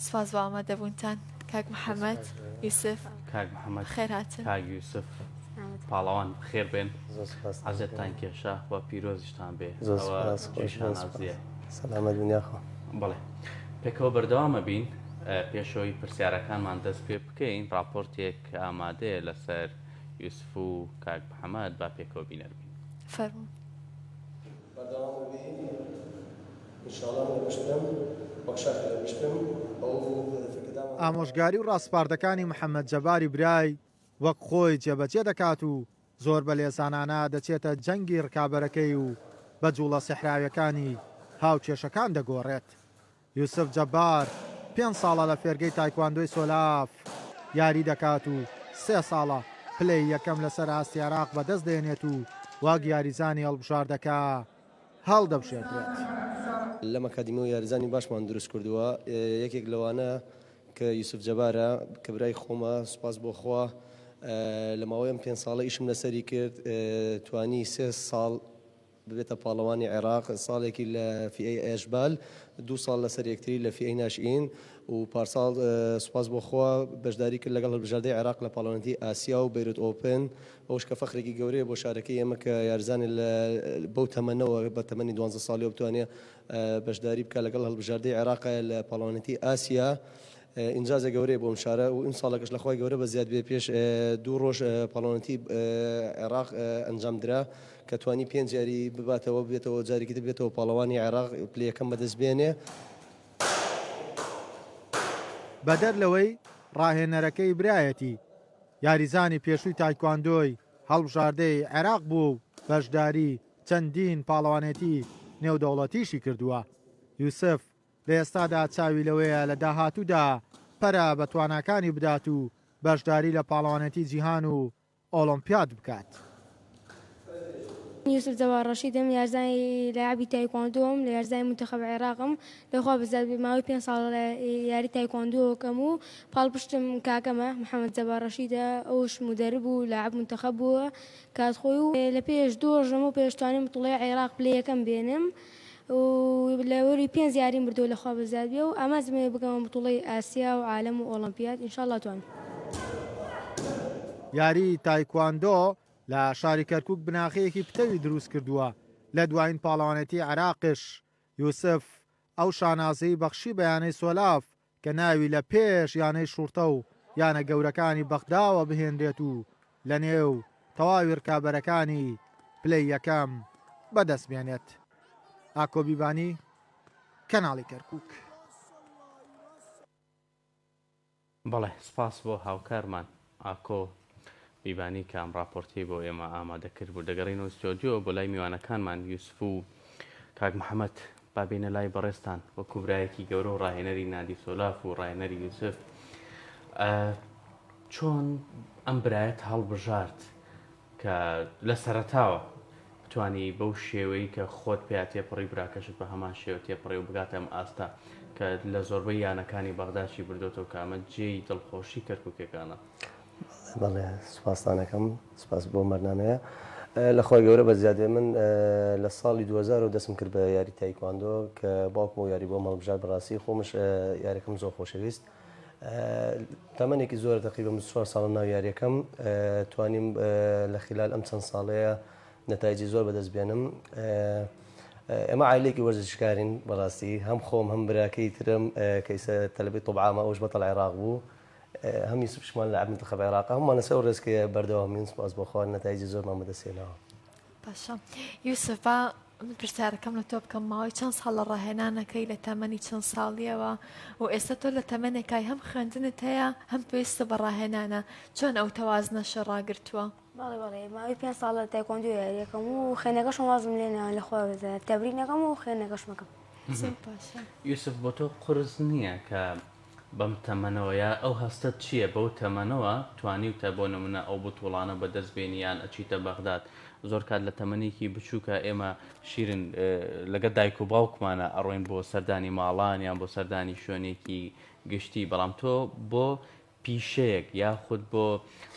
سپاس بۆ ئامادەبوونتان کاک محەممەد یوسف کاک محەممەد خێر هاتن کاک یوسف پاڵەوان خێر بێن حەزتان کێشە و پیرۆزیشتان بێ شانازیە سەلامەت دنیاخۆ بڵێ پێکەوە بەردەوامە بین پێشەوەی پرسیارەکانمان دەست پێ بکەین راپۆرتێک ئامادەیە لەسەر یوسف و کاک محەممەد با پێکەوە بینەربین فەرموون ئامۆژگاری و ڕاستپاردەکانی محەممەد جەباری برای وەک خۆی جێبەجێ دەکات و زۆر بە لێزانانە دەچێتە جەنگی ڕکابەرەکەی و بە جوڵە سەحراویەکانی هاوکێشەکان دەگۆڕێت. یوسف جەبار 5 ساڵە لە فێرگەی تایکواندۆی سۆلاف یاری دەکات و 3 ساڵە پلەی یەکەم لەسەر ئاستی عێراق بەدەست دێنێت و واگ یاریزانی هەڵبژاردەکە هەڵدەبژێردرێت. لەم ئەکادیمی و یاریزانی باشمان دروست کردووە. یەکێک لەوانە کە یوسف جەبارە کە برای خۆمە سوپاس بۆ خوا لە ماوەیەم 5 ساڵە ئیشم لەسەری کرد توانی 3 ساڵ ببێتە پاڵەوانی عێراق ساڵێکی لە فیئەی ئێژبال 2 ساڵ لەسەر یەکتری لە فیئەی ناشئین و پارساڵ سوپاس بۆ خوا بەشداری کرد لەگەڵ هەڵبژاردەی عێراق لە پاڵەوانەتی ئاسیا و بەیروت ئۆپن ئەوش کە فەخرێکی گەورەیە بۆ شارەکەی ئێمە کە یارزانی بەو تەمەنەوە بە تەمەنی 12 ساڵی و بتوانێت بەشداری بکە لەگەڵ هەڵبژاردەی عێراق لە پاڵەوانەتی ئاسیا ئینجازە گەورەیە بۆم شارە و ئین ساڵەکەش لەخوای گەورە بە زیاد بێ پێش 2 ڕۆژ پاڵەوانەتی عێراق ئەنجام درا کە توانی 5 جاری بباتەوە بێتەوە جارێکی تر بێتەوە پاڵەوانی عێراق پلەکەم بەدەست بێنێ. بەدەر لەوەی ڕاهێنەرەکەی برایەتی یاریزانی پێشووی تایکواندۆی هەڵبژاردەی عێراق بوو و بەشداری چەندین پاڵەوانێتی نێودەوڵەتیشی کردووە. یوسف لە ئێستادا چاوی لەوەیە لە داهاتوودا پەرە بە تواناکانی بدات و بەشداری لە پاڵەوانێتی جیهان و ئۆلۆمپیاد بکات. یوسف جەبار ڕەشیدم یارزانی لاعبی تایکواندۆم لە یارزانی منتەخەب عێراقم لەخوا بەزاد ماوەی 5 ساڵ لە یاری تایکواندۆکەم و پاڵپشتم کاکەمە محەممەد جەبار ڕەشیدە ئەوش مدەرب و لاعب منتەخەب بووە کات خۆی و لە پێش 2 ژەم و پێشتوانیم بتوڵی عێراق پلەیەکەم بێنم و لە وەری 5 یاریم بردەوە لەخوا بەزاد بێ و ئامازمێ بگەمە بتوڵی ئاسیا و عالەم و ئۆلۆمپیاد ئینشاءڵڵا توانم. یاری تایکواندۆ لە شاری کەرکووک بناغەیەکی پتەوی دروست کردووە. لە دوایین پاڵەوانێتی عێراقش یوسف ئەو شانازەی بەخشی بەیانەی سۆلاف کە ناوی لە پێش یانەی شوورتە و یانە گەورەکانی بەغداوە بهێنرێت و لە نێو تەواوی ڕکابەرەکانی پلەی یەکەم بەدەست بێنێت. ئاکۆ بیبانی کەناڵی کەرکووک. بەڵێ سپاس بۆ هاوکارمان ئاکۆ بیبانی کە ئەم راپۆرتی بۆ ئێمە ئامادەکرد بوو. دەگەڕینەوە ستۆدیۆ بۆ لای میوانەکانمان یوسف و کاک محەممەد بابینە لای بەڕێستان وەکو برایەکی گەورە و ڕاهێنەری نادی سۆلاف و ڕاهێنەری یوسف چۆن ئەم برایەت هەڵبژارد کە لە سەرەتاوە بتوانی بەو شێوەی کە خۆت پێیا تێپەڕی براکەشت بە هەمان شێوە تێپەڕی و بگاتە ئەم ئاستا کە لە زۆربەی یانەکانی بەغداشی بردوێتەوە کامە جێی دڵخۆشی کەرکووکەکانە. بەڵێ سوپاسدانەکەم سپاس بۆ مەرنامەیە لەخوای گەورە بە زیادێ من لە ساڵی 2000 دەستم کرد بە یاری تایکواندۆ کە باوکم و یاری بۆ مەڵبژار بەڕاستی خۆمش یاریەکەم زۆر خۆشەویست تەمەنێکی زۆر تقریبا 4 ساڵ ناو یاریەکەم توانیم لە خلال ئەم چەند ساڵەیە نەتایجی زۆر بەدەست بێنم. ئێمە عایلێکی وەرزشکارین بەڕاستی هەم خۆم هەم براکەی ترم کەیسە تەلەبی طوبعامە ئەوش بەتەڵ عێراق بوو هەمی سوپشمان لە منتەخەب عێراق هەموومان لەسەر ڕێزکەیە بەردەوامین سپاس بۆ خوا نەتایجی زۆرمان بەدەستێنەوە. باشە یوسف من پرسیارەکەم لە تۆ بکەم ماوەی چەند ساڵ لە ڕاهێنانەکەی لە تەمەنی چەند ساڵیەوە و ئێستا تۆ لە تەمەنێکای هەم خوێندنت هەیە هەم پێویستە بە ڕاهێنانە چۆن ئەو تەوازنەشە ڕاگرتووە؟ بەڵێ ماوەی 5 ساڵ لە تایکواندۆ یاریەکەم و خوێندنەکەشم وازم لێنەوە لەخوا بەزات تەمرینەکەم و خوێندنەکەشمەکەم. یوسف بۆ تۆ قورس نییە کە بەم تەمەنەوە یا ئەو هەستت چییە بەو تەمەنەوە توانی وتە بۆ نمونە ئەو بوتوڵانە بەدەست بێنیان ئەچیتە بەغداد زۆر کات لە تەمەنێکی بچووکە ئێمە شیرن لەگە دایک و باوکمانە ئەڕۆین بۆ سەردانی ماڵان یان بۆ سەردانی شوێنێکی گشتی بەڵام تۆ بۆ پیشەیەک یاخود بۆ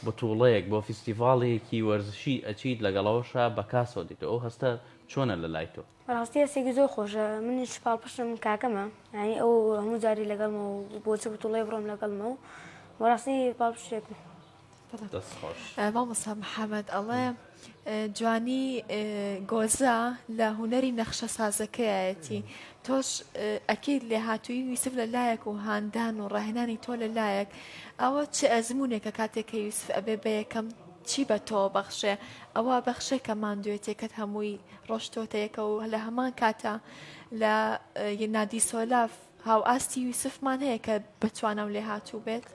بتوڵەیەک بۆ فیستیڤاڵێکی وەرزشی ئەچیت لەگەڵەوەشە بە کاسەوە دیتە ئەو هەستە چۆنە لە لای تۆ؟ ڕاستی هەستێکی زۆر خۆشە منیش پاڵپشتم کاکەمە یعنی ئەو هەموو جاری لەگەڵمە و بۆچە بتوڵی بڕۆم لەگەڵمە و وەڕاستی پاڵپشتێکم. دەست خۆش. مامۆستا محەممەد ئەڵێ جوانی گۆزە لە هوەری نەخشە سازەکەیەتی تۆش ئەکیید لێ هاتووی یوسف لەلایەک و هاندان و ڕاهێنانی تۆ لەلایەک ئەوە چه ئەزمونێکە کاتێککە یوسف ئەبێ بە یەکەم چی بە تۆ بەخشێ ئەوە بەخشێک کە مادوێتێکت هەمووی ڕۆشتۆتەیەکە و لە هەمان کاتە لە نادی سۆلاف هاو ئاستی یوسفمان هەیە کە بتوانم لێ هاتوو بێت.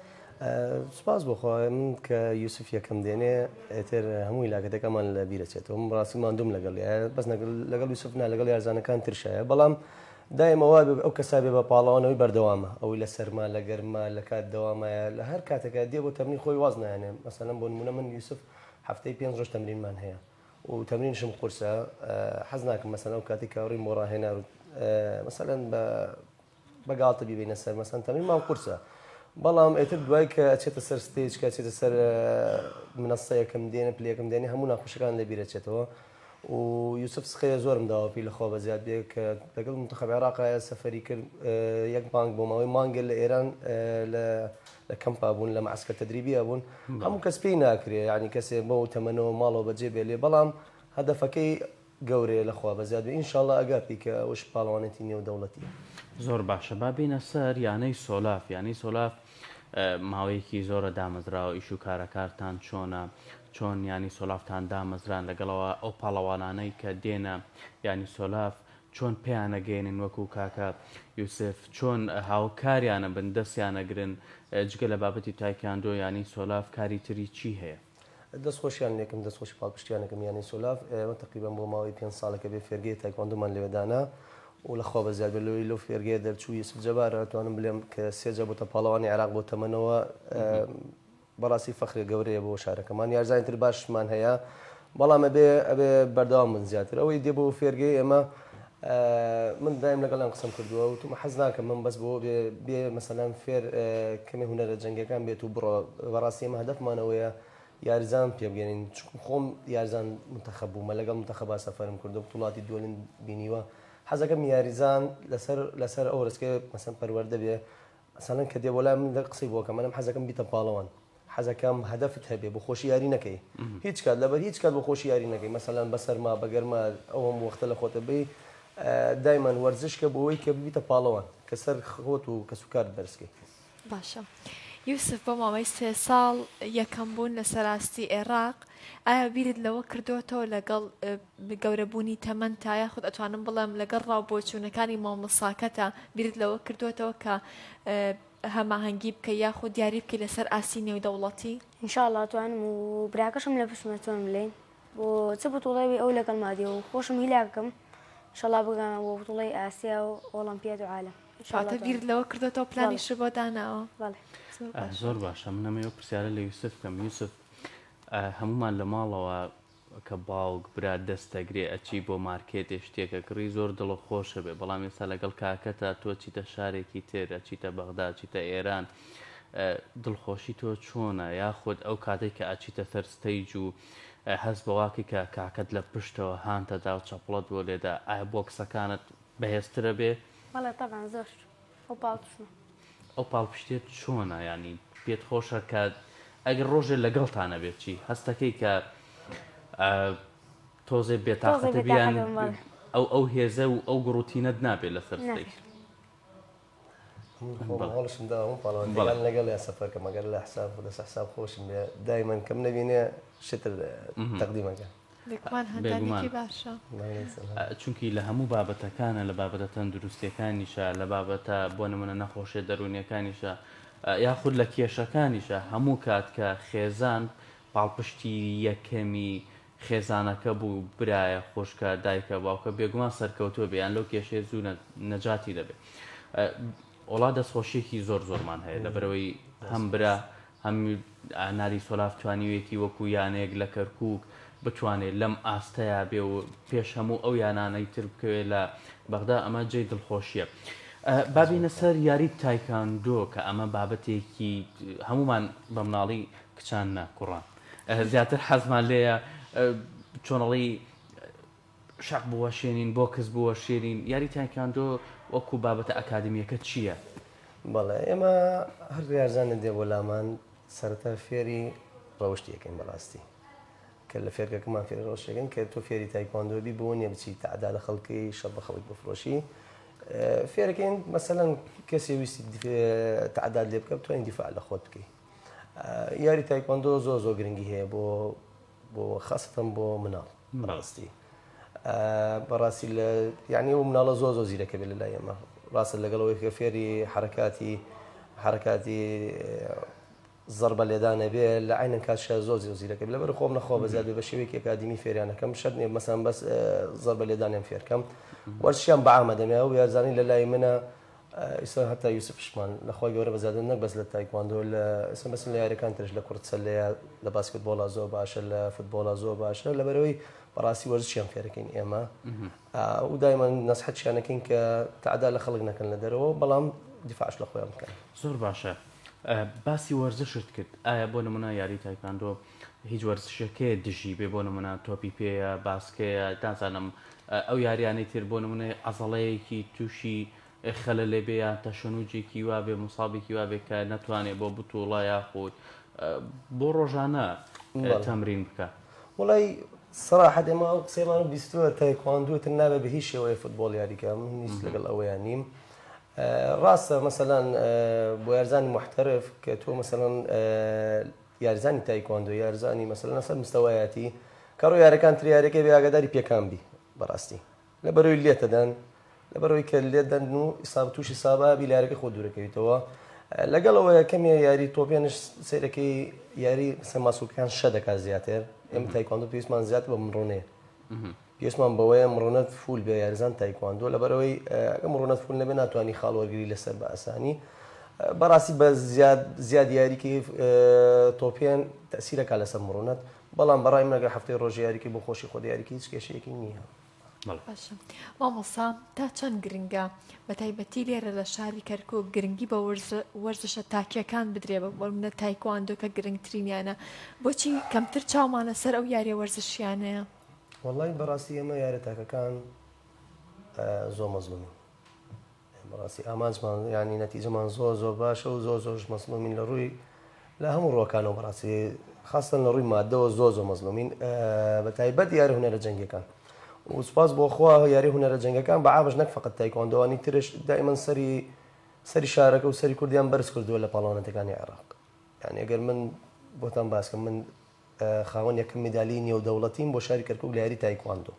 سپاس بۆخوا من کە یوسف یەکەم دێنێ ئێتر هەمووی لاگەتەکەمان لە بیرەچێتەوە من ڕاستیمان دوم لەگەڵ بەس لەگەڵ یوسفنا لەگەڵ یارزانەکان ترشایە بەڵام دایمەوە ئەو کەسا بێ بە پاڵەوانەوەی بەردەوامە ئەوی لە سەرما لە گەرما لە کات دەوامایە لە هەر کاتێکە دێ بۆ تەمرین خۆی واز نایانێ مەسەلەن بۆ نمونە من یوسف هەفتەی 5 ڕۆژ تەمرینمان هەیە و تەمرینشم قورسە حەز ناکەم مەسەلەن ئەو کاتی کاوڕی بۆ ڕاهێنا مەسەلەن بەگاڵتە بیبینە سەر مەسەلەن تەمرینمان قورسە بەڵام ئێتر دوای کە ئەچێتە سەر ستێج کە ئەچێتە سەر منەسەیەکەم دێنە پلەکەم دێنێ هەموو ناخۆشەکان لە بیرەچێتەوە و یوسف سخەیە زۆرم داوەپی لەخوا بە زیاد بێ کە لەگەڵ منتەخەب عێراقایە سەفەری کرد یەک بانک بۆ ماوەی مانگە لە ئێران لە کەمپا بوون لە مەعسکەر تەدریبیە بوون هەموو کەس پێی ناکرێ ینی کەسێ بۆ تەمەنەوە ماڵەوە بەجێ بێ لێ بەڵام هەدەفەکەی گەورەیە لەخوا بە زیاد بێ ئینشاڵڵا ئەگاپی کە ئەوش پاڵەوانێتی نێودەوڵەتیە. زۆر باشە با بینە سەر یانەی سۆلاف ینی سۆلاف ماوەیەکی زۆرە دامەزراوە ئیش و کارەکارتان چۆنە چۆن ینی سۆلافتان دامەزران لەگەڵەوە ئەو پاڵەوانانەی کە دێنە ینی سۆلاف چۆن پێیانەگەێنن وەکو کاکە یوسف چۆن هاوکاریانە بن دەستیانەگرن جگە لە بابەتی تایکاندۆ ینی سۆلاف کاری تری چی هەیە؟ دەستخۆشیان لێکم دەستخۆشی پاڵپشتیانەکەم یانی سۆلاف ئێمە تقریبان بۆ ماوەی 5 ساڵەکە بێ فێرگەی تایکواندۆمان لێوەدانا و لەخوا بە زیاد بەلەوەی لەو فێرگەیە دەرچوو یوسف جەبارە توانم بڵێم کە سێجە بۆتە پاڵەوانی عێراق بۆ تەمەنەوە بەڕاستی فەخرێ گەورەیە بۆ شارەکەمان یارزانتر باشمان هەیە بەڵام ئەبێ بەردەوام من زیاتر ئەوەی دێ بۆ فێرگەی ئێمە من دایم لەگەڵیان قسەم کردووە و تومە حەز ناکەم من بەس بۆ بێ مەسەلەن فێر کەمی هونەرە جەنگەکان بێت و بڕۆ بەڕاستی ئێمە هەدەفمانەوەیە یاریزان پێ بگەێنین خۆم یاریزان منتەخەب بوومە لەگەڵ منتەخەبا سەفەرم کردو وڵاتی دوولین بینیوە حەزەکەم یاریزان لەسەر ئەو ڕستکە مەسەن پەروەردە بێ ئەسەڵەن کە دێ وەلای من قسەی بۆکە منم حەزەکەم بیتە پاڵەوان حەزەکەم هەدەفت هەبێ بۆ خۆشی یاری نەکەی هیچ کات لەبەر هیچ کات بۆ خۆشی یاری نەکەی مەسەلەن بەسەرما بەگەرما ئەوەم وەختە لە خۆتە بێ دایمان وەرزشکە بۆەوەی کە بیتە پاڵەوان کە سەر خۆت و کەسوکار بەرزکەی. باشە یوسف بۆ ماوەی 3 ساڵ یەکەم بوون لە سەراستی عێراق ئایا بیرت لەوە کردوتەوە لەگەڵ گەورەبوونی تەمەەن تا یاخود ئەتوانم بڵێم لەگەڵ ڕاوبۆچوونەکانی مامۆساکەتە بیرت لەوە کردوتەوە کە هەماهەنگی بکە یاخود دیاری بکەی لەسەر ئاسی نێودەوڵەتی ئینشاءڵڵا توانم و براکەشم لە پشمە چۆن بڵێن بۆ چ بتوڵێوی ئەو لەگەڵ مادیە و خۆشم هیلاکەم ئینشاءڵڵا بگەمە بۆ بتوڵی ئاسیا و ئۆڵەمپیاد و عالەم فاتە بیرت لەوە کردوتەوە پلانیش بۆ داناوە. زۆر باشە منەمەوە پرسیارە لە یوسف کەم یوسف هەمومان لە ماڵەوە کە باوک برا دەستەگرێ ئەچی بۆ مارکێتێ شتێکە کڕی زۆر دڵە خۆشە بێ بەڵام ئێستا لەگەڵ کاکەتە تۆ چیتە شارێکی تر ئەچیتە بەغدا چیتە ئێران دڵخۆشی تۆ چۆنە یاخود ئەو کاتێک کە ئەچیتە سەرستەیج و هەست بەواکی کە کاکەت لە پشتەوە هانتەدا و چەپڵەت بۆ لێدا ئایا بۆکسەکانت بەهێزترە بێ؟ بەڵێ تەبان زۆر ئەو پاڵپشتە ئەو پاڵپشتێت چۆنە ینی پێت خۆشە کە ئەگەر ڕۆژێ لەگەڵتانە بێت چی هەستەکەی کە تۆزێ بێتاقەتە بیان ئەو هێزە و ئەو گڕوتینەت نابێت لە سەرستەی هەڵشم دا هەموو پاڵەوان لەگەڵ یا سەفەرکە مەگەر لە حساب و لەسەر حساب خۆشم بێ دایمەن کەم نەبینێ شتر تەقدیمەکە لێکمان هەندانێکی باشە چونکی لە هەموو بابەتەکانە لە بابەتە تەندروستیەکانیشە لە بابەتە بۆ نمونە نەخۆشیە دەرونیەکانیشە یاخود لە کێشەکانیشە هەموو کات کە خێزان پاڵپشتی یەکەمی خێزانەکە بوو برایە خۆشکە دایکە باوکە بێگومان سەرکەوتووە بێیان لەو کێشەیە زوو نەجاتی دەبێت. وڵا دەستخۆشیێکی زۆرمان هەیە لەبەرەوەی هەم برا هەم ناری سۆلاف توانیوێتی وەکو یانەیەک لە کەرکووک بتوانێت لەم ئاستەیە بێ و پێش هەموو ئەو یانانەی تر بکەوێت لە بەغدا ئەمە جێی دڵخۆشیە. بابینە سەر یاری تایکاندۆ کە ئەمە بابەتێکی هەمومان بە مناڵی کچان نە کوڕان زیاتر حەزمان لێیە چۆنەڵی شق بوەشێنین بۆ کەس بوەشێنین یاری تایکاندۆ وەکو بابەتە ئەکادمیەکە چییە؟ بەڵێ ئێمە هەر یارزانە دێ بۆ لامان سەرەتا فێری ڕەوشتیەکەین بەڕاستی کە لە فێرگەکەمان فێری ڕەوشتەکەین کە تۆ فێری تایکواندۆبی بۆ نیە بچیت تەعدا لە خەڵکی شەڕ بە خەڵک بفرۆشی فێرەکەین مەسەلەن کەسێ ویستی تەعداد لێ بکە بتوانین دیفاع لە خۆت بکەیت یاری تایکواندۆ زۆر گرنگی هەیە بۆ خاستەن بۆ مناڵ بەڕاستی بەڕاستی لە یعنی و مناڵە زۆر زیرەکە بێت لەلای ئێمە ڕاستە لەگەڵەوەی کە فێری حرەکاتی زەربە لێدانە بێ لە عینەن کاتشە زۆر زیرەکە بێت لەبەر خۆم نەخۆ بەزیاد بێ بە شێوەیەکی ئەکادمی فێریانەکەم شەرت نییە مەسەڵەن بەس زەربە لێدانیان فێرکەم وەرزشیان بەعامە دەمێ و یارزانی لەلای منە ئیسا هەتا یوسف شمان لەخوای گەورە بەزیادە نەک بەس لە تایکواندۆ لە ئێستا بەس لە یاریەکان ترش لە کورتسە لە باسکتبۆڵا زۆر باشە لە فوتبۆڵا زۆر باشە لەبەرەوەی بەڕاستی وەرزشیان فێرەکەین ئێمە و دایما نەسحەتشیانەکەین کە تەعدا لە خەڵک نەکەن لە دەرەوە بەڵام دیفاعش لە خۆیان بکەن. زۆر باشە. باسی وەرزشت کرد ئایا بۆ نمونە یاری تایکاندۆ هیچ وەرزشەکەی دژی بێ بۆ نمونە تۆپی پێیە باسکەیە دازانم ئەو یاریانەی تر بۆ نمونە عەزەڵەیەکی تووشی خەلە لێ بێ یان تەشەنوجێکی وا بێ موسابێکی وا بێ کە نەتوانێت بۆ بتوڵە یاخود بۆ ڕۆژانە تەمرین بکە. وڵی سەراحەت ئێمە ئەو قسەیمان بیستووە تایکواندۆتر نابێت بە هیچ شێوەیە فوتبۆڵ یاریکە من نیست لەگەڵ ئەوەیان نیم. ڕاستە مەسەلەن بۆ یارزانی محتەرف کە تۆ مەسەلەن یارزانی تایکواندۆ یارزانی مەسەلەن لەسەر مستەوایەتی کەڕۆ یارەکان تر یارەکەی بێ ئاگاداری پێکان بی بەڕاستی لەبەرەوەی لێتەدەن لەبەرەوەی کە لێدەن و ئیساب تووشی سابابی لارەکە خۆ دوورەکەویتەوە لەگەڵەوەیە کەمێ یاری تۆپیانش سیرەکەی یاری سەماسوکیان شە دەکات زیاتر ئێمە تایکواندۆ پێویستمان زیاتر بە مرۆنەیە پێویستمان بەوەیە مرۆنەت فول بێ یارزان تایکواندۆ لەبەرەوەی ئەگە مرۆنەت فول نەبێ ناتوانانی خاڵوەرگری لەسەر بە ئاسانی بەڕاستی بە زیاد یاریکی تۆپیان تەسیرەکە لەسەر مرۆنەت بەڵام بەڕای منەگە هەفتەی ڕۆژ یاریکی بۆ خۆشی خۆ یاریکی هیچ کێشەیەکی نییە. باشە مامۆستا تا چەند گرنگە بە تایبەتی لێرە لە شاری کەرکووک گرنگی بە وەرزشە تاکیەکان بدرێ بە منە تایکواندۆ کە گرنگترینیانە بۆچی کەمتر چاومانە سەر ئەو یاریە وەرزشیانەیە؟ وەڵی بەڕاستی ئێمە یارە تاکەکان زۆر مەزلومین بەڕاستی ئامانجمان ینی نەتیجەمان زۆر باشە و زۆر مەزلومین لە ڕووی لە هەموو ڕۆکانەوە بەڕاستی خاستن لە ڕووی مادەوە زۆر مەزلومین بە تایبەت یاری هونەرە جەنگیەکان و سوپاس بۆ خوا یاری هونەرە جەنگەکان بە ئابش نەک فقط تایکواندۆوانی ترش دائیمەن سەری شارەکە و سەری کوردیان بەرز کردووە لە پاڵەوانەتەکانی عێراق یعنی ئەگەر من بۆتان باسکەم من خاوەن یەکەم مێدالی نێودەوڵەتیم بۆ شاری کەرکووک لە یاری تایکواندۆ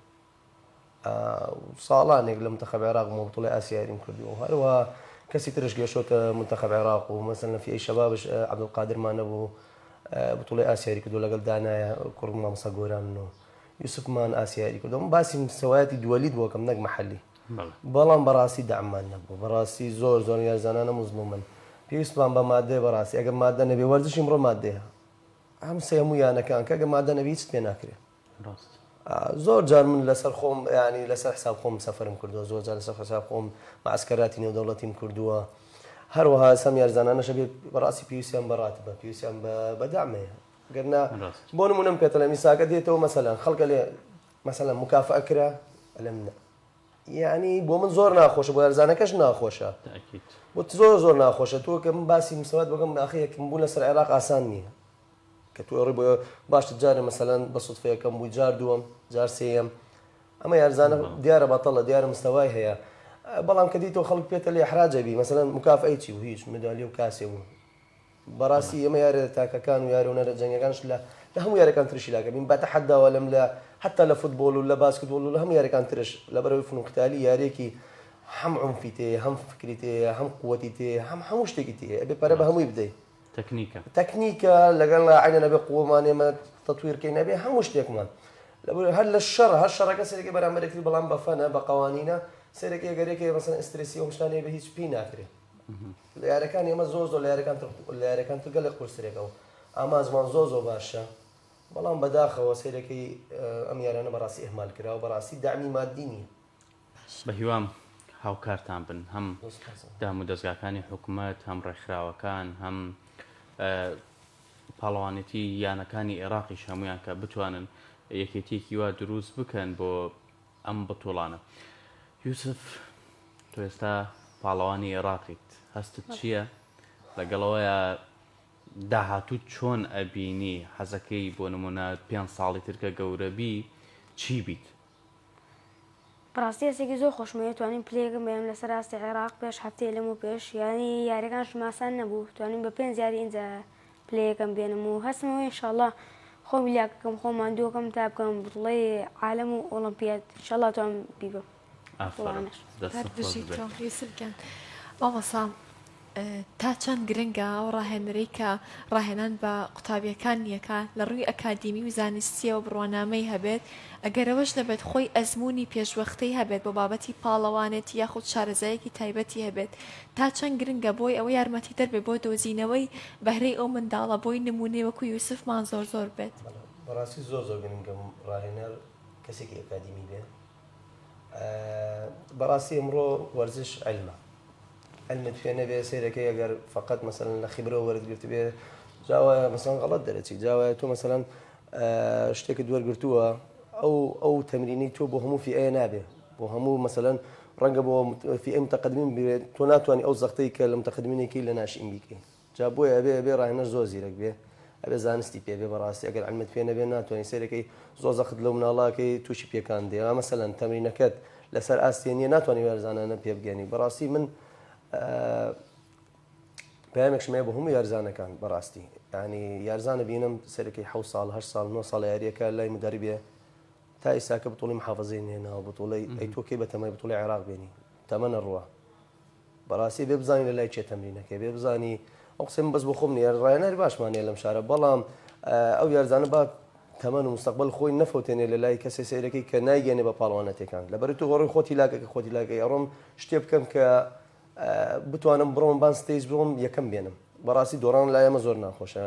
ساڵانێک لە منتەخەب عێراق و بەڵای ئاسیاریم کردووە و هەروەها کەسی ترش گەشتۆتە منتەخەب عێراق و مەسەلەن فی شەبابش عەبدولقادرمان نەبوو بەڵای ئاسیاری کردو لەگەڵ دانایە کوڕ مامۆستا گۆران و یوسفمان ئاسیاری کردو من باسی مستەوایەتی دووەلیت بووەکەم نەک مەحەلی بەڵام بەڕاستی دەعممان نەبوو بەڕاستی زۆر یارزانانە مزلومن پێویستمان بە مادەی بەڕاستی ئەگەر مادە نەبێ وەرزشی ئەمڕۆ مادەیە هەموویانەکان کە ئەگەر مادە نەبی هیچ پێ ناکرێت زۆر جار من لەسەر خۆم ینی لەسەر حساب خۆم سەفرم کردووە زۆر جار لەسەر حساب خۆم معسکەراتی نێودەوڵەتیم کردووە هەروەها سەم یارزانانەشە بێت بەڕاستی پێویستیان بەڕاتبە پێویستیان بەدامەیە گەرنا بۆ نمونەم پێتە لە میساکە دێتەوە مەسەلەن خەڵکە لێ مەسەلەن مکافە کرا لەم یعنی بۆ من زۆر ناخۆشە بۆ یارزانەکەش ناخۆشە بۆ زۆر ناخۆشە تۆ کە من باسی مسەوات بگەم ناخەیەکم بوو لەسەر عێراق ئاسان نییە کە تو ڕێ بۆ باشتر جارە مەسەلەن بە سوودفەیەکەم بووی جار دووەم جار سێیەم ئەمە یارزانە دیارە بەتەڵە دیارە مستەوای هەیە بەڵام کە دیتەوە خەڵک پێتە لێ حراجەبی مەسەلەن مکافئەی چی و هیچ مدالی و کاسێ بوو بەڕاستی ئەمە یارە تاکەکان و یارە هونەرە جەنگەکانش لە هەموو یارەکان ترشی لاکەبین بە تەحەداوە لەم لە حتا لە فوتبۆڵ و لە باسکتبۆڵ و لە هەموو یارەکان ترش لەبەرەوەی فنون قتالی یارێکی هەم عونفی تێ هەم فکری تێ هەم قووەتی تێ هەموو شتێکی تێ ئەبێ پەرە بە هەمووی بدەیت تەکنیکە لەگەڵ عینە نەبێ قووەمان ئێمە تەتویرکەی نەبێ هەموو شتێکمان هەر لە هەر شەڕەکە سەرێکی بەرامبەرێکی بەڵام بە فەنە بە قەوانینە سەرێکی گەرێکی مەسەن ئەسترسی و شتانەیە بە هیچ پێی ناکرێت لە یارەکان ئێمە زۆر لە یارەکان تر گەلێک قورسێکەوە ئامازمان زۆر باشە بەڵام بەداخەوە سەرەکەی ئەم یارانە بەڕاستی ئێمال کراوە بەڕاستی دامی مادی نییە بە هیوام هاوکارتان بن هەم دام و دەستگاکانی حکوومەت هەم ڕێکخراوەکان هەم پاڵەوانێتی یانەکانی عێراقیش هەمویان کە بتوانن یەکێتێکی وا دروست بکەن بۆ ئەم بەتوڵانە. یوسف تۆ ئێستا پاڵەوانی عێراقیت، هەستت چییە لەگەڵەوەیە داهاتوو چۆن ئەبینی حەزەکەی بۆ نمونە 5 ساڵی ترکە گەورەبی چی بیت؟ بەڕاستی هەستێکی زۆر خۆشمەوێت توانین پلێکم بێم لەسەر ئاستی عێراق پێش هەفتەیە لەم و پێش ینی یاریەکان شماسان نەبوو توانین بە 5 یاری ئینجا پلەیەکەم بێنم و هەستمەوە ئینشاءڵڵا خۆم لیاکەکەم خۆم ماندووەکەم تا بکەم بڵێ عالەم و ئۆلۆمپیاد ئینشاءڵڵا توانم بیبم. یوسفگیان مامۆستا تا چەند گرنگە ئەو ڕاهێنەرەی کە ڕاهێنان بە قوتابیەکان نیەکە لە ڕووی ئەکادیمی و زانستیەوە بڕوانامەی هەبێت ئەگەرەوەش دەبێت خۆی ئەزمموی پێشوەختەی هەبێت بۆ بابەتی پاڵەوانێت یاخود شارەزایەکی تایبەتی هەبێت تا چەند گرنگە بۆی ئەوە یارمەتی دەربێت بۆ دۆزینەوەی بەهرەی ئەو منداڵە بۆی نمونێ وەکو یوسفمان زۆر بێت. بەڕاستی زۆر گرنگم ڕاهێنەر کەسێکی ئەکادیمی بێ. بەڕاستی ئەمڕۆ وەرزش علمە علمت فێ نەبێ سیرەکەی ئەگەر فقط مثلا لە خیبرەوە وەرگرت بێ جاوە مثلا غەڵەت دەرەچی جاوە تۆ مثلا شتێکت وەرگرتووە ئەو تەمرینی تۆ بۆ هەموو فئەیە نابێ بۆ هەموو مثلا ڕەنگە بۆ فئەی متەقەدمین بێت تۆ ناتوانانی ئەو زەختەی کە لە متەقەدمینێکی لە ناشئین بیکەی جا بۆیە ئەبێ ڕاهێنەر زۆر زیرەک بێ ئەبێ زانستی پێ بێ بەڕاستی ئەگەر علمت پێ نەبێ ناتوانانی سیرەکەی زۆر زەخت لەو مناڵاکەی تووشی پێکان دێ مثلا تەمرینەکەت لەسەر ئاستێ نیە ناتوانانی وەرزانانە پێ بگەێنی بەڕاستی من پامێکشمەیە بە هەموو یارزانەکان بەڕاستی ینی یارزانە بینم سەرەکەی 7 ساڵ 8 ساڵ 9 ساڵ یاریەکە لای مدەربێ تا ئێستاکە بتوڵی محافظەی نێناوە بتوڵی ئەی تۆکەی بە تەمەی بتوڵی عێراق بێنی تەمەنە ڕوە بەڕاستی بێ بزانانی لە لای چێ تەمرینەکەی بێ بزانی ئەو قسەم بەس بۆ خۆم نیە ڕاهێنەری باشمانە لەم شارە بەڵام ئەو یارزانە با تەمەن و مستەقبل خۆی نەفەوتێنێ لە لای کەسێ سەیرەکەی کە نایگەێنێ بە پاڵەوانەتەکان لەبەر تو هۆڕی خۆتی لاگەی ئەڕۆم شتێ بکەم کە بتوانم بڕۆم بان ستێج بڕۆم یەکەم بێنم بەڕاستی دۆڕان لای ئەمە زۆر ناخۆشە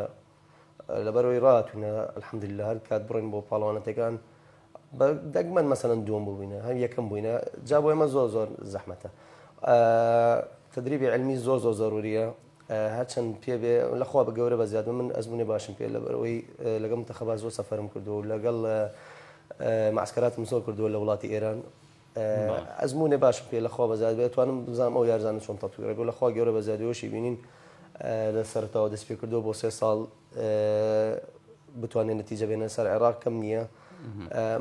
لەبەرەوەی ڕاتونە الحەمدولله هەر کات بڕین بۆ پاڵەوانەتەکان دەگمەن مەسەلەن دووەم بووینە هەم یەکەم بووینە جا بۆ ئێمە زۆر زەحمەتە تدریبی علمی زۆر ضروریە هەرچەند پێ بێ لەخوا بە گەورە بە زیاد من ئەزمونێ باشم پێ لەبەرەوەی لەگەڵ منتەخەبات زۆر سەفەرم کردو و لەگەڵ معسکراتم زۆر کردووە لە وڵاتی ئێران ئەزمونێ باشم پێ لەخوا بە زیاد بێت توانم بزانم ئەو یارزانە چۆن تەطبیق بۆ لەخوا گەورە بە زیادیەوەشی بینین لە سەرەتاوە دەست پێ کردووە بۆ 3 ساڵ بتوانێت نەتیجە بێنە سەر عێراق کەم نییە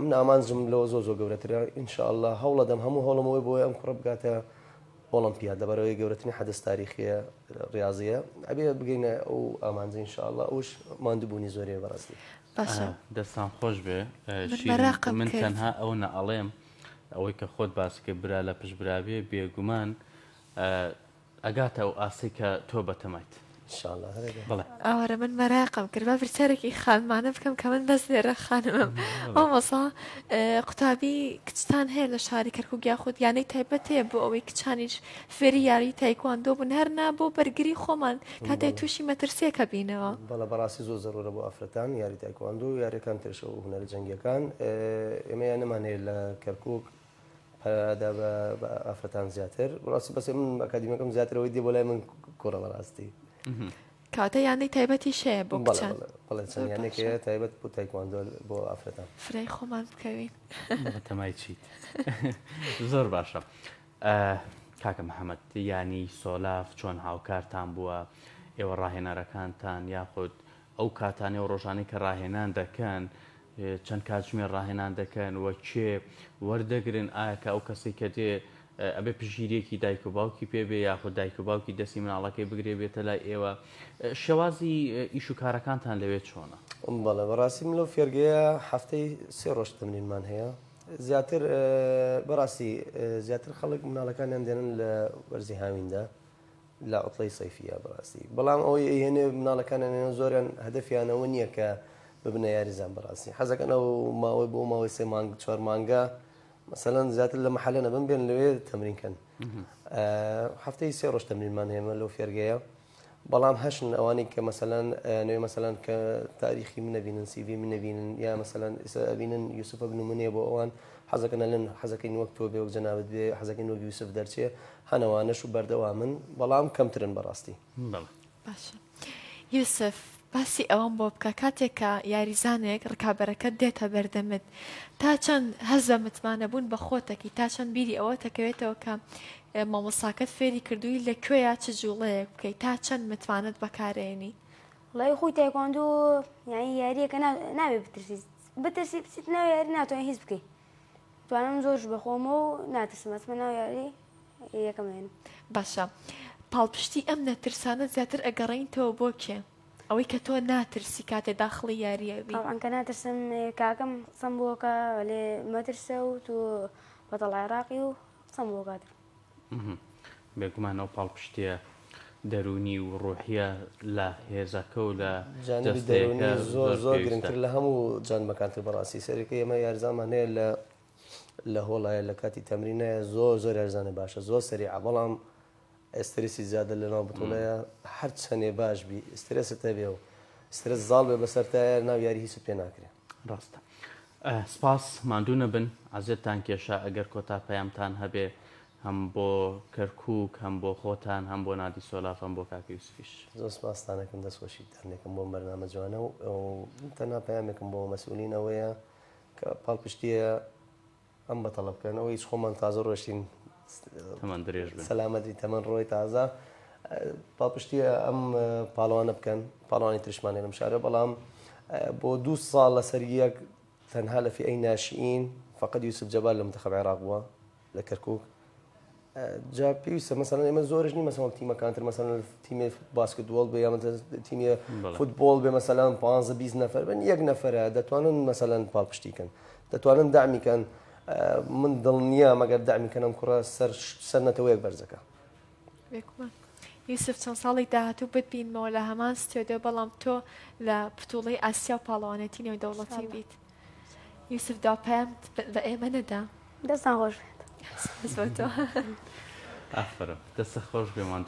من ئامانجم لەوە زۆر گەورەترە ئینشاءالله هەوڵە دەم هەموو هەوڵمەوەی بۆی ئەم کوڕە بگاتە ئۆلۆمپیاد لەبەرەوەی گەورەترین حەدەث تاریخیە ڕاضیە ئەبێ بگەینە ئەو ئامانجە ئینشاءالله ئەوش ماندووبوونی زۆرێ بەڕاستی دەستان خۆش بێ من تەنها ئەو نەئەڵێم ئەوەی کە خۆت باسکە برا لە پشتبرابێ بێگومان ئەگاتە ئەو ئاسی کە تۆ بەتەمایت ئەوەرە من مەراقم کرد بە پرسیارێکی خانمانە بکەم کە من بەس لێرە خانمم مامۆستا قوتابی کچتان هەیە لە شاری کەرکووک یاخود یانەی تایبەت هەیە بۆ ئەوەی کچانیش فێری یاری تایکواندۆ بوون هەرنا بۆ بەرگری خۆمان کاتێک تووشی مەترسیەکە بینەوە بەڵە بەڕاستی زۆر زەرورە بۆ ئافرەتان یاری تایکواندۆ و یاریەکان ترشە و هونەرە جەنگیەکان ئێمە یان نەمانەیە لە کەرکووک پەدا بە ئافرەتان زیاتر بەڕاستی بەس من ئەکادیمیەکەم زیاترەوەی دێ بۆ لای من کوڕە بەڕاستی کاتە یانەی تایبەتی شەیە بۆ بچەند بەڵێ چەندیانێکەیە تایبەت بۆ تایکواندۆ بۆ ئافرەتان فرەی خۆمان بکەوین تەمای چیت زۆر باشە کاکە محەممەد ینی سۆلاف چۆن هاوکارتان بووە ئێوە ڕاهێنەرەکانتان یاخود ئەو کاتانەوە ڕۆژانەی کە ڕاهێنان دەکەن چەند کاتژمێر ڕاهێنان دەکەن وە کێ وەردەگرن ئایا کە ئەو کەسی کە دێ ئەبێ پژگیرێکی دایک و باوکی پێبێ یاخود دایک و باوکی دەستی مناڵەکەی بگرێ بێتە لای ئێوە شێوازی ئیش و کارەکانتان لەوێت چۆنە؟ بەڵێ بەڕاستی من لەو فێرگەیە هەفتەی 3 ڕۆژ تەمرینمان هەیە زیاتر بەڕاستی زیاتر خەڵک مناڵەکانیان دێنن لە وەرزی هاویندا لە عوتڵەی سەیفیە بەڕاستی بەڵام ئەوەی هێنێ مناڵەکانیان زۆریان هەدەفیانەوە نییە کە ببنە یاریزان بەڕاستی حەزەکەن ئەو ماوەی بۆ ماوەی 3 مانگ 4 مانگە مثلا زیاتر لە مەحەلە نەبن بێن لەوێ تەمرینکەن هەفتەی 3 ڕۆژ تەمرینمان هێمە لەو فێرگەیە بەڵام هەشن ئەوانی کە مثلا نوێ مثلا کە تاریخی من نەبینن سیڤی من نەبینن یا مثلا ئێستا ئەبینن یوسف بن منێ بۆ ئەوان حەزەکەن لەن حەزەکەین وەک تۆ بێ وەک جەنابەت بێ حەزەکەین وەک یوسف دەرچێ هەنەوانەش و بەردەوامن بەڵام کەمترن بەڕاستی باشە یوسف باسی ئەوەم بۆ بکە کاتێکە یاریزانێک ڕکابەرەکەت دێتە بەردەمت تا چەند هەز بە متمانە بوون بە خۆتەکی تا چەند بیری ئەوە تەکەوێتەوە کە مامۆساکەت فێری کردووی لەکوێیە چ جوڵەیەک بکەیت تا چەند متوانت بەکارێنی وڵای خۆی تایکواندۆ یعنی یاریەکە نابێ بترسی بچیت ناو یاری ناتوانێت هیچ بکەیت توانم زۆرش بەخۆمە و ناترسم ئەچمە ناو یاری یەکەم هێنم باشە پاڵپشتی ئەم نەترسانە زیاتر ئەگەڕێنیتەوە بۆ کێ ئەوەی کە تۆ ناترسی کاتێ داخڵی یاریەبی طبعا کە ناترسم کاکەم قسەم بۆکە لێ مەترسە و تۆ بەتەڵ عێراقی و قسەم بۆ کاتر بێگومانەوە پاڵپشتیە دەرونی و ڕۆحیە لە هێزەکە و لە جانبی دەرونی زۆر گرنگتر لە هەموو جانبەکانتر بەڕاستی سەرەکە ئێمە یارزانمان هەیە لە هۆڵایە لە کاتی تەمرینەیە زۆر یارزانە باشە زۆر سەریع بەڵام ئەسترسی زیادە لەناو بتوڵەیە هەر چەندێ باش بی ئسترست هەبێ و سترس زاڵ بێ بەسەرتایە ناو یاری هیچ پێ ناکرێت ڕاستە سپاس ماندوو نەبن عەزێتان کێشە ئەگەر کۆتا پەیامتان هەبێ هەم بۆ کەرکووک هەم بۆ خۆتان هەم بۆ نادی سۆلاف هەم بۆ کاکی یوسفیش زۆر سپاستانەکەم دەستخۆشی دەرنێکم بۆ بەرنامە جوانە و تەنها پەیامێکم بۆ مەسئولین ئەوەیە کە پاڵپشتیە ئەم بەتەڵە بکەنەوە هیچ خۆمان تازە ڕۆشتین تەمان درێژ بن سەلامەتی تەمەن ڕۆی تازە پاڵپشتیە ئەم پاڵوانە بکەن پاڵوانی ترشمانێ لەم شارە بەڵام بۆ 2 ساڵ لەسەر یەک تەنها لە فئەی ناشئین فقط یوسف جەبار لە منتەخەب عێراق بووە لە کەرکووک جا پێویستە مەسەڵەن ئێمە زۆرش نی مەسەڵەن تیمەکانتر مەسەڵەن تیمی باسکتبۆڵ بێ یان تیمی فوتبۆڵ بێ مەسەڵەن 15-20 نەفەر بن یەک نەفەرە دەتوانن مەسەڵەن پاڵپشتیکەن دەتوانن دامیکەن من دڵنیە مەگەر دامیکەن ئەم کوڕە سەر نەتەوەیەک بەرزەکە یوسف چەند ساڵی داهاتوو بتبینمەوە لە هەمان ستێدیۆ بەڵام تۆ لە پتوڵەی ئاسیا و پاڵەوانێتی نێو دەوڵەتی بیت یوسف داپەیام بە ئێمە نەدا دەستان خۆش تۆ ئافرە دەستە خۆش بێمان